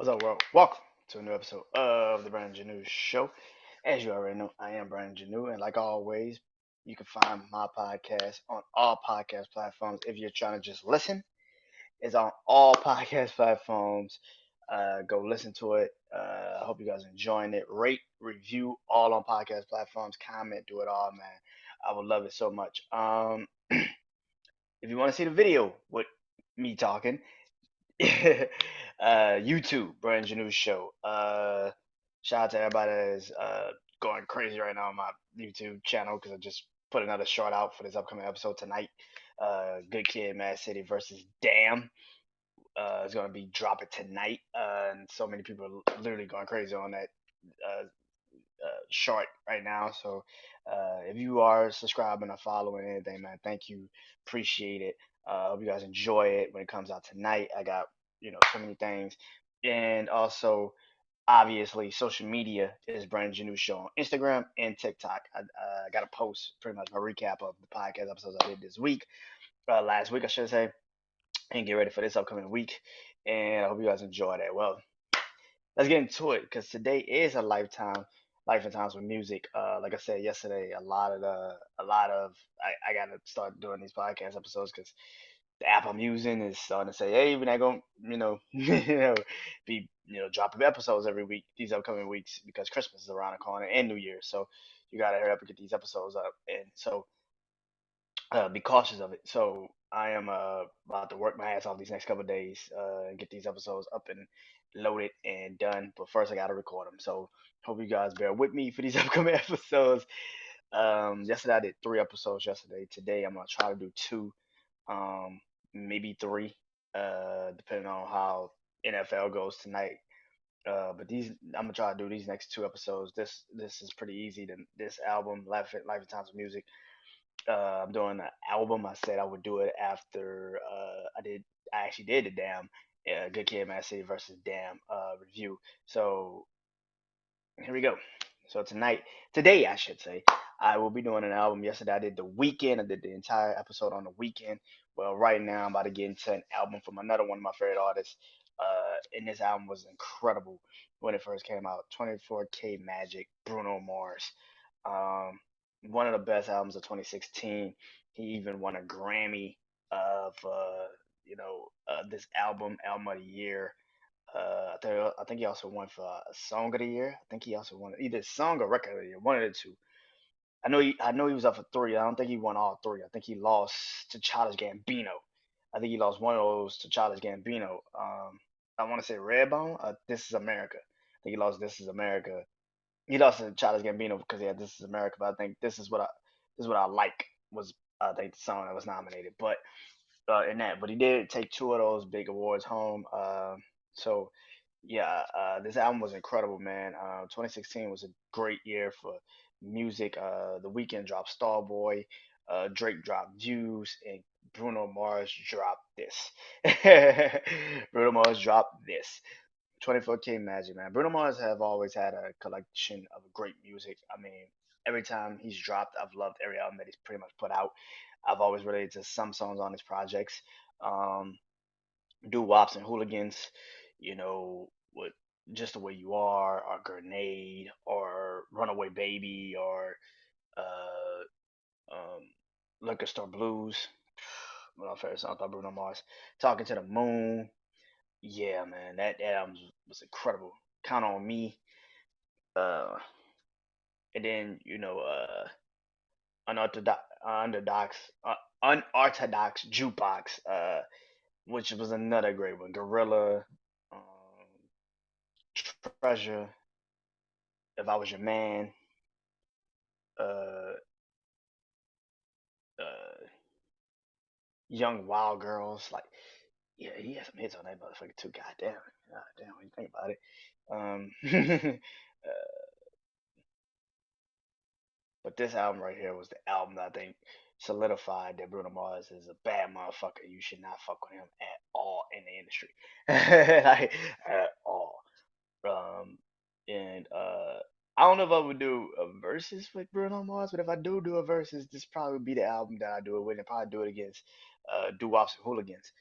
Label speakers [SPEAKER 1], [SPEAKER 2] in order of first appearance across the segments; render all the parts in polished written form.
[SPEAKER 1] What's up, world? Welcome to a new episode of the BrandonJaneauShow. As you already know, I am Brandon Janeau, and like always, you can find my podcast on all podcast platforms. If you're trying to just listen, it's on all podcast platforms. Go listen to it. I hope you guys enjoying it. Rate, review, all on podcast platforms. Comment, do it all, man. I would love it so much. If you want to see the video with me talking, YouTube, Brandon Janeau Show. Shout out to everybody that is going crazy right now on my YouTube channel because I just put another short out for this upcoming episode tonight. Good Kid, Mad City versus Damn. It's gonna be dropping tonight, and so many people are literally going crazy on that uh, short right now. So if you are subscribing or following anything, man, thank you, appreciate it. Hope you guys enjoy it when it comes out tonight. I got so many things, and also obviously social media is Brandon Janeau Show on Instagram and TikTok. I got a post pretty much my recap of the podcast episodes I did this week, last week I should say, and get ready for this upcoming week. And I hope you guys enjoy that. Well, let's get into it because today is a life and times with music. Like I said yesterday, a lot of I gotta start doing these podcast episodes because the app I'm using is starting to say, hey, we're not gonna, be dropping episodes every week these upcoming weeks because Christmas is around the corner and New Year. So you gotta hurry up and get these episodes up. And so be cautious of it. So I am about to work my ass off these next couple of days and get these episodes up and loaded and done. But first, I gotta record them. So hope you guys bear with me for these upcoming episodes. Yesterday I did 3 episodes. Yesterday, today I'm gonna try to do two, maybe three, depending on how NFL goes tonight. But these I'm gonna try to do these next 2 episodes. This is pretty easy. This album, Life and Times of Music. I'm doing an album. I said I would do it after I did. I actually did the Damn Good Kid, Mad City versus Damn review. So here we go. So today I should say, I will be doing an album. Yesterday I did the weekend. I did the entire episode on the weekend. Well, right now I'm about to get into an album from another one of my favorite artists. And this album was incredible when it first came out. 24K Magic, Bruno Mars. Um, One of the best albums of 2016. He even won a Grammy of this album of the year. I think he also won for song of the year. I think he also won either song or record of the year, one of the two. I know he was up for three. I don't think he won all three. I think he lost to Childish Gambino. I think he lost one of those to Childish Gambino. I want to say Redbone. This is America. I think he lost This Is America. He lost to Childish Gambino because he had This Is America. But I think this is what I like was I think the song that was nominated. But but he did take two of those big awards home. So yeah, this album was incredible, man. 2016 was a great year for music. The Weeknd dropped Starboy, Drake dropped Views, and Bruno Mars dropped this. Bruno Mars dropped this. 24K Magic, man. Bruno Mars have always had a collection of great music. I mean, every time he's dropped, I've loved every album that he's pretty much put out. I've always related to some songs on his projects. Um, Do Wops and Hooligans, with Just the Way You Are, or Grenade, or Runaway Baby, or um, Liquor Store Blues. One of my favorite songs by Bruno Mars. Talking to the Moon. Yeah, man, that album was incredible. Count on Me. Uh, and then unorthodox, unorthodox jukebox. Which was another great one. Gorilla, um, Treasure, If I Was Your Man, uh, uh, Young Wild Girls. Like, yeah, he had some hits on that motherfucker too. God damn, when you think about it. But this album right here was the album that I think solidified that Bruno Mars is a bad motherfucker. You should not fuck with him at all in the industry, like at all. Um, and I don't know if I would do a versus with Bruno Mars, but if I do a versus, this probably would be the album that I do it with, and probably do it against Doo Wops and Hooligans.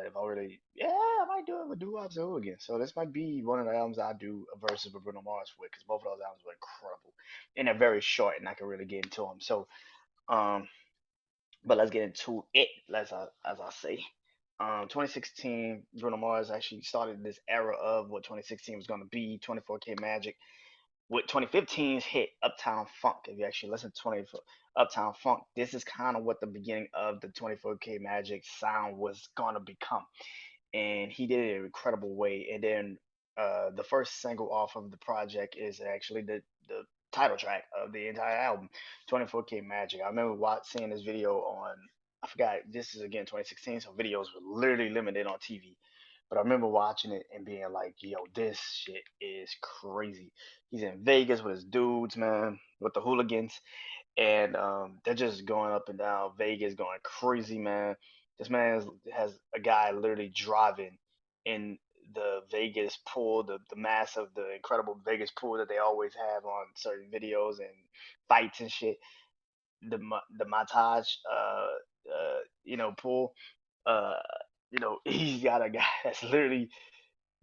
[SPEAKER 1] If I really, yeah, I might do it with Doo Wop Zoo again. So this might be one of the albums I do a versus with Bruno Mars with, because both of those albums were incredible, and they're very short, and I can really get into them. So, um, but let's get into it. As I say, 2016, Bruno Mars actually started this era of what 2016 was going to be. 24K Magic with 2015's hit Uptown Funk. If you actually listen to 20 Uptown Funk, this is kind of what the beginning of the 24K Magic sound was gonna become, and he did it in an incredible way. And then the first single off of the project is actually the title track of the entire album, 24K Magic. I remember seeing this video on. I forgot. This is again 2016, so videos were literally limited on TV. But I remember watching it and being like, "Yo, this shit is crazy." He's in Vegas with his dudes, man, with the hooligans, and they're just going up and down Vegas, going crazy, man. This man has a guy literally driving in the Vegas pool, the massive, the incredible Vegas pool that they always have on certain videos and fights and shit. The montage, pool. Uh, he's got a guy that's literally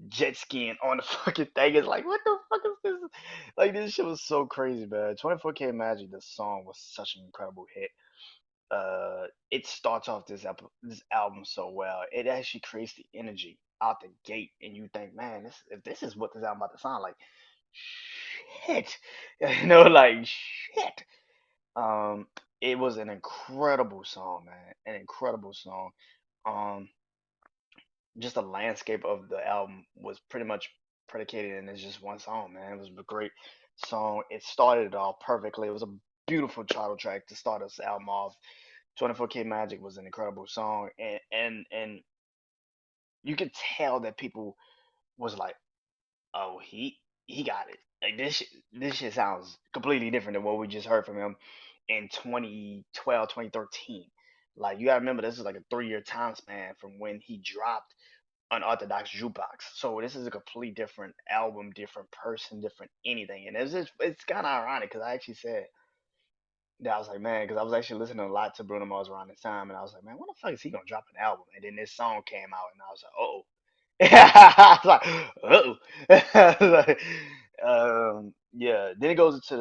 [SPEAKER 1] jet skiing on the fucking thing. It's like, what the fuck is this? Like, this shit was so crazy, man. 24K Magic, the song was such an incredible hit. It starts off this album so well. It actually creates the energy out the gate, and you think, man, this is what this album about to sound like. Shit, like shit. Um, it was an incredible song, man. An incredible song. Um, just the landscape of the album was pretty much predicated in this just one song, man. It was a great song. It started it off perfectly. It was a beautiful title track to start this album off. 24K Magic was an incredible song, and you could tell that people was like, "Oh, he got it." Like this shit sounds completely different than what we just heard from him in 2012, 2013. Like, you gotta remember, this is like a 3 year time span from when he dropped Unorthodox Jukebox. So this is a complete different album, different person, different anything. And it's kind of ironic because I actually said that, I was like, man, because I was actually listening a lot to Bruno Mars around this time, and I was like, man, when the fuck is he gonna drop an album? And then this song came out, and I was like, oh, I was like, like, yeah. Then it goes into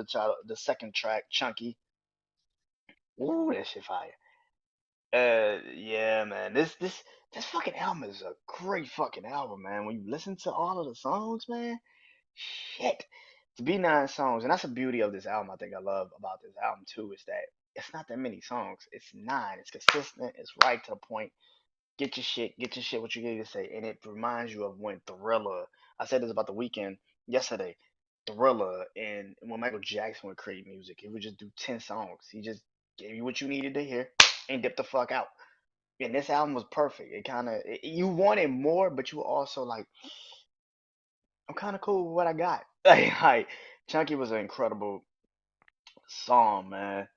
[SPEAKER 1] the second track, Chunky. Ooh, that shit fire. Yeah, man. This fucking album is a great fucking album, man. When you listen to all of the songs, man, shit. To be 9 songs, and that's the beauty of this album. I think I love about this album too is that it's not that many songs. It's 9. It's consistent. It's right to the point. Get your shit. What you need to say, and it reminds you of when Thriller. I said this about the weekend yesterday. Thriller, and when Michael Jackson would create music, he would just do 10 songs. He just gave you what you needed to hear and dip the fuck out. And this album was perfect. It kind of, you wanted more, but you were also like, I'm kind of cool with what I got. Like, Chunky was an incredible song, man.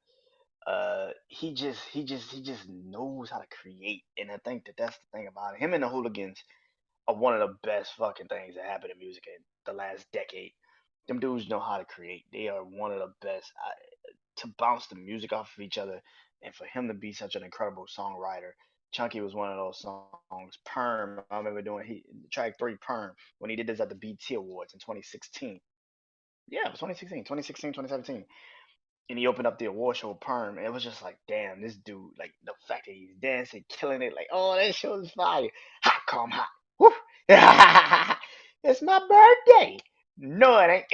[SPEAKER 1] He just knows how to create, and I think that's the thing about it. Him and the Hooligans are one of the best fucking things that happened in music in the last decade. Them dudes know how to create. They are one of the best. To bounce the music off of each other, and for him to be such an incredible songwriter. Chunky was one of those songs. Perm, I remember doing track 3, Perm, when he did this at the BT Awards in 2016. Yeah, it was 2016, 2016, 2017. And he opened up the award show with Perm, and it was just like, damn, this dude, like the fact that he's dancing, killing it, like, oh, that show is fire. Hot, calm, hot. Woo! It's my birthday. No, it ain't.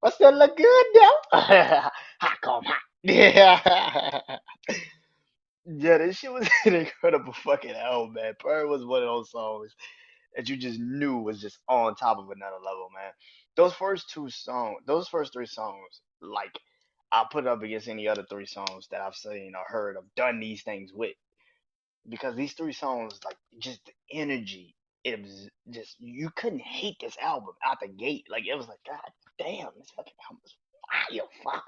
[SPEAKER 1] But still look good though. Hot, calm, hot. Yeah. Yeah, this shit was an incredible fucking album, man. Perm was one of those songs that you just knew was just on top of another level, man. Those first 3 songs, like, I'll put it up against any other 3 songs that I've seen or heard of done these things with. Because these 3 songs, like, just the energy, it was just, you couldn't hate this album out the gate. Like, it was like, God damn, this fucking album is fire, fuck.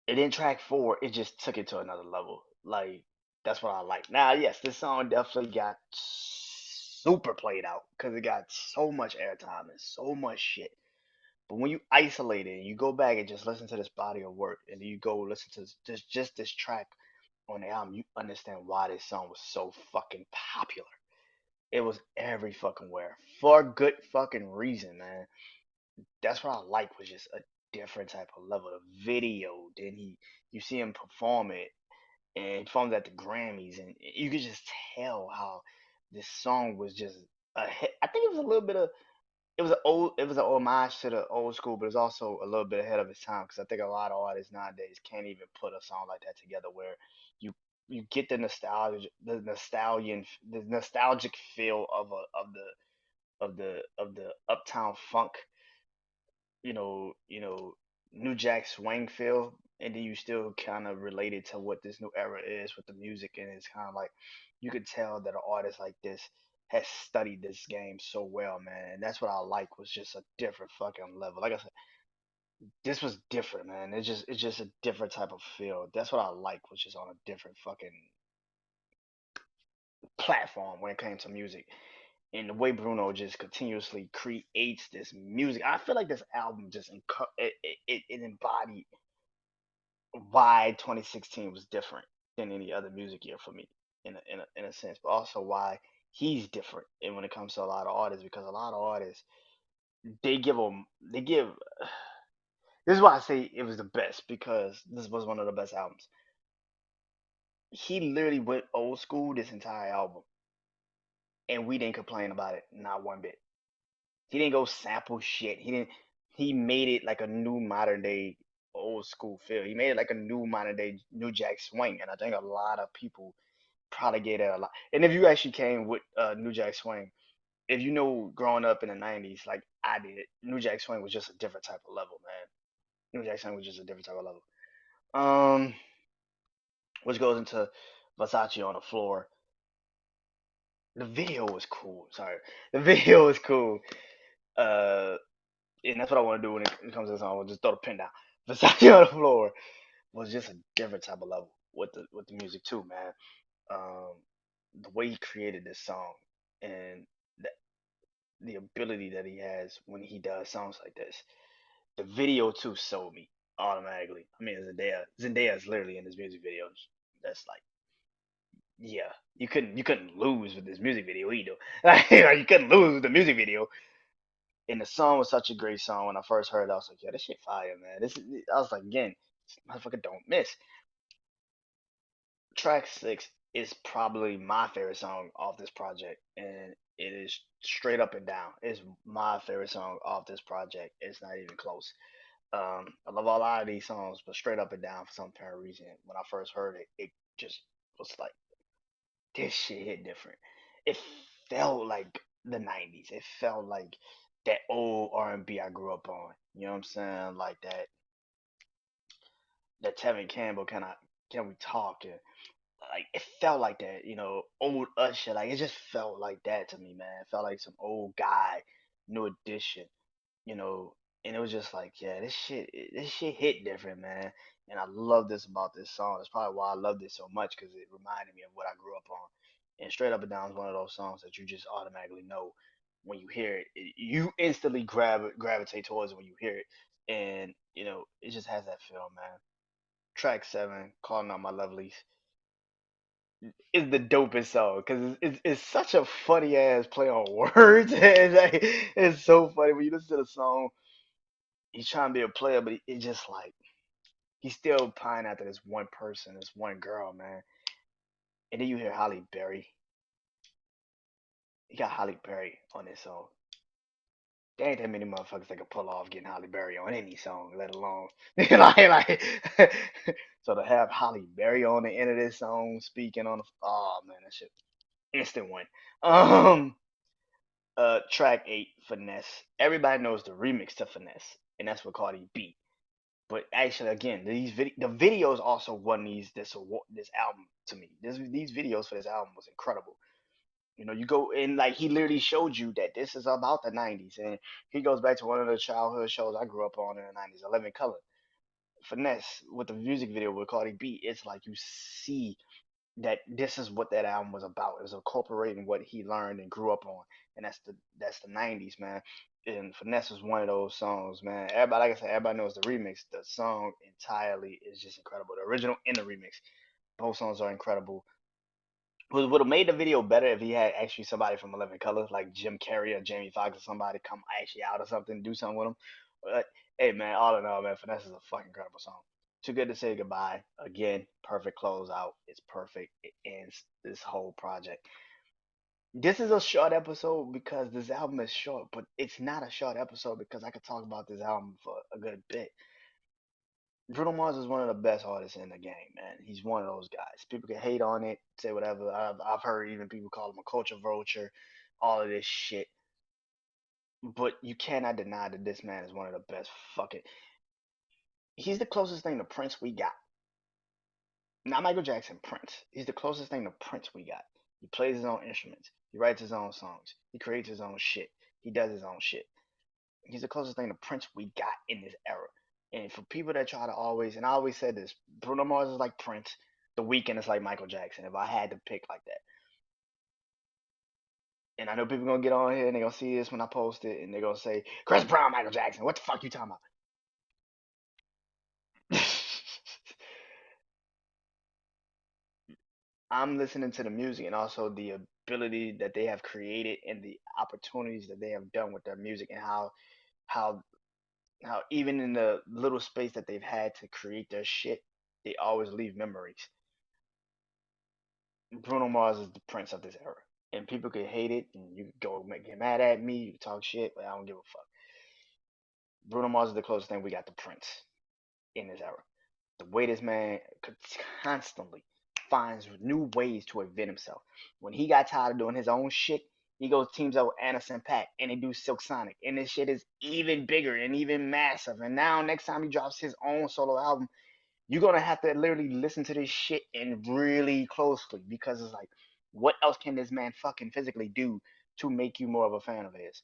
[SPEAKER 1] And then track 4, it just took it to another level. Like, that's what I like. Now, yes, this song definitely got super played out because it got so much airtime and so much shit. But when you isolate it and you go back and just listen to this body of work, and you go listen to this, just this track on the album, you understand why this song was so fucking popular. It was every fucking where for good fucking reason, man. That's what I like was just a different type of level of video. Then you see him perform it, and he performs at the Grammys, and you could just tell how this song was just a hit. I think it was a little bit of it was an homage to the old school, but it's also a little bit ahead of its time because I think a lot of artists nowadays can't even put a song like that together where you you get the nostalgic feel of the uptown funk, New Jack Swing feel, and then you still kind of relate it to what this new era is with the music, and it's kind of like you could tell that an artist like this has studied this game so well, man. And that's what I like was just a different fucking level. Like I said, this was different, man. It's just a different type of feel. That's what I like was just on a different fucking platform when it came to music. And the way Bruno just continuously creates this music, I feel like this album just it embodied why 2016 was different than any other music year for me in a sense, but also why he's different and when it comes to a lot of artists because a lot of artists they give this is why I say it was the best because this was one of the best albums. He literally went old school this entire album and we didn't complain about it not one bit. He didn't go sample shit. He made it like a new modern day old school feel. He made it like a new modern day New Jack Swing, and I think a lot of people propagate that a lot. And if you actually came with New Jack Swing, if you know growing up in the '90s, like I did, New Jack Swing was just a different type of level, man. New Jack Swing was just a different type of level. Um, which goes into Versace on the floor. The video was cool. Sorry, the video was cool. Uh, and that's what I want to do when it comes to the song. I'll just throw the pin down. Versace on the floor was just a different type of level with the music too, man. Um, the way he created this song and the, the ability that he has when he does songs like this. The video too sold me automatically. I mean, Zendaya is literally in this music video. That's like, yeah, you couldn't lose with this music video either. Like, you couldn't lose with the music video. And the song was such a great song. When I first heard it, I was like, yeah, this shit fire, man. I was like, again, this motherfucker don't miss. Track six is probably my favorite song off this project, and it is straight up and down. It's my favorite song off this project. It's not even close. I love a lot of these songs, but straight up and down for some apparent reason, when I first heard it, it just was like this shit hit different. It felt like the '90s. It felt like that old R&B I grew up on. You know what I'm saying? Like that Tevin Campbell kind of can we talk and like it felt like that, old Usher. Like it just felt like that to me, man. It felt like some old guy, new edition, you know. And it was just like, yeah, this shit hit different, man. And I love this about this song. That's probably why I loved it so much because it reminded me of what I grew up on. And Straight Up and Down is one of those songs that you just automatically know when you hear it. You instantly gravitate towards it when you hear it, and it just has that feel, man. Track seven, Calling Out My Lovelies is the dopest song because it's such a funny ass play on words. It's so funny when you listen to the song. He's trying to be a player, but it's just like he's still pining after this one person, this one girl, man. And then you hear Holly Berry. You got Holly Berry on this song. There ain't that many motherfuckers that can pull off getting Holly Berry on any song, let alone like so to have Holly Berry on the end of this song speaking on the oh man, that shit instant win. Um Track 8, Finesse. Everybody knows the remix to Finesse, and that's what Cardi beat. But actually, again, the videos also won this album to me. These videos for this album was incredible. You go and like he literally showed you that this is about the '90s, and he goes back to one of the childhood shows I grew up on in the '90s, 11 Color. Finesse with the music video with Cardi B, it's like you see that this is what that album was about. It was incorporating what he learned and grew up on, and that's the '90s, man. And Finesse is one of those songs, man. Everybody, like I said, everybody knows the remix. The song entirely is just incredible. The original and the remix. Both songs are incredible. Would have made the video better if he had actually somebody from 11 Color, like Jim Carrey or Jamie Foxx or somebody come actually out or something, do something with him. But hey, man, all in all, man, Finesse is a fucking incredible song. Too Good to Say Goodbye. Again, perfect closeout. It's perfect. It ends this whole project. This is a short episode because this album is short, but it's not a short episode because I could talk about this album for a good bit. Bruno Mars is one of the best artists in the game, man. He's one of those guys. People can hate on it, say whatever. I've heard even people call him a culture vulture, all of this shit. But you cannot deny that this man is one of the best fucking. He's the closest thing to Prince we got. Not Michael Jackson, Prince. He's the closest thing to Prince we got. He plays his own instruments. He writes his own songs. He creates his own shit. He does his own shit. He's the closest thing to Prince we got in this era. And for people that try to always, and I always said this, Bruno Mars is like Prince. The Weeknd is like Michael Jackson. If I had to pick like that, and I know people gonna get on here and they gonna see this when I post it, and they're gonna say Chris Brown, Michael Jackson. What the fuck you talking about? I'm listening to the music and also the ability that they have created and the opportunities that they have done with their music and how how even in the little space that they've had to create their shit, they always leave memories. Bruno Mars is the prince of this era. And people could hate it, and you could go get mad at me, you could talk shit, but I don't give a fuck. Bruno Mars is the closest thing we got to Prince in this era. The way this man constantly finds new ways to invent himself. When he got tired of doing his own shit, he goes teams up with Anderson .Paak and they do Silk Sonic. And this shit is even bigger and even massive. And now next time he drops his own solo album, you're gonna have to literally listen to this shit and really closely because it's like, what else can this man fucking physically do to make you more of a fan of his?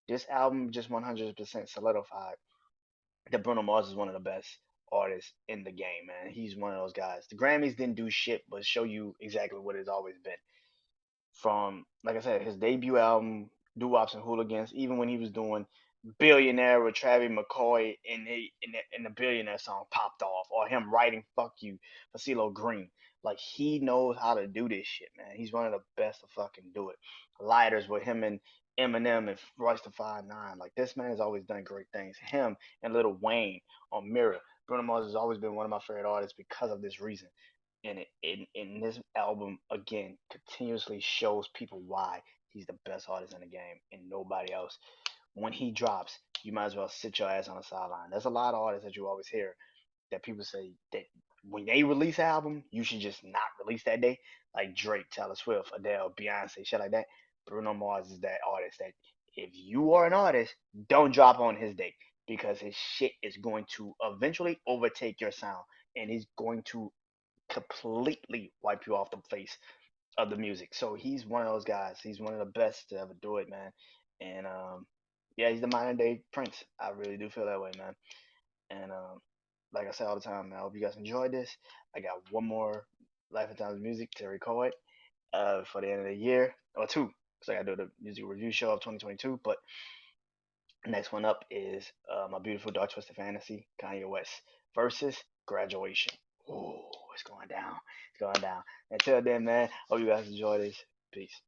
[SPEAKER 1] This album just 100% solidified that Bruno Mars is one of the best artists in the game, man. He's one of those guys. The Grammys didn't do shit but show you exactly what it's always been. From, like I said, his debut album, Doo Wops and Hooligans, even when he was doing Billionaire with Travis McCoy and the Billionaire song popped off, or him writing Fuck You for CeeLo Green. Like, he knows how to do this shit, man. He's one of the best to fucking do it. Lighters with him and Eminem and Royce da 5'9". Like, this man has always done great things. Him and Lil Wayne on Mirror. Bruno Mars has always been one of my favorite artists because of this reason. And in this album, again, continuously shows people why he's the best artist in the game and nobody else. When he drops, you might as well sit your ass on the sideline. There's a lot of artists that you always hear that people say that when they release an album, you should just not release that day. Like Drake, Taylor Swift, Adele, Beyonce, shit like that. Bruno Mars is that artist that if you are an artist, don't drop on his day because his shit is going to eventually overtake your sound and he's going to completely wipe you off the face of the music. So he's one of those guys. He's one of the best to ever do it, man. And yeah, he's the modern day Prince. I really do feel that way, man. And like I say all the time, man, I hope you guys enjoyed this. I got one more Life and Times music to record for the end of the year, or two, because I got to do the music review show of 2022. But next one up is My Beautiful Dark Twisted Fantasy, Kanye West versus Graduation. Oh, it's going down. It's going down. Until then, man, hope you guys enjoy this. Peace.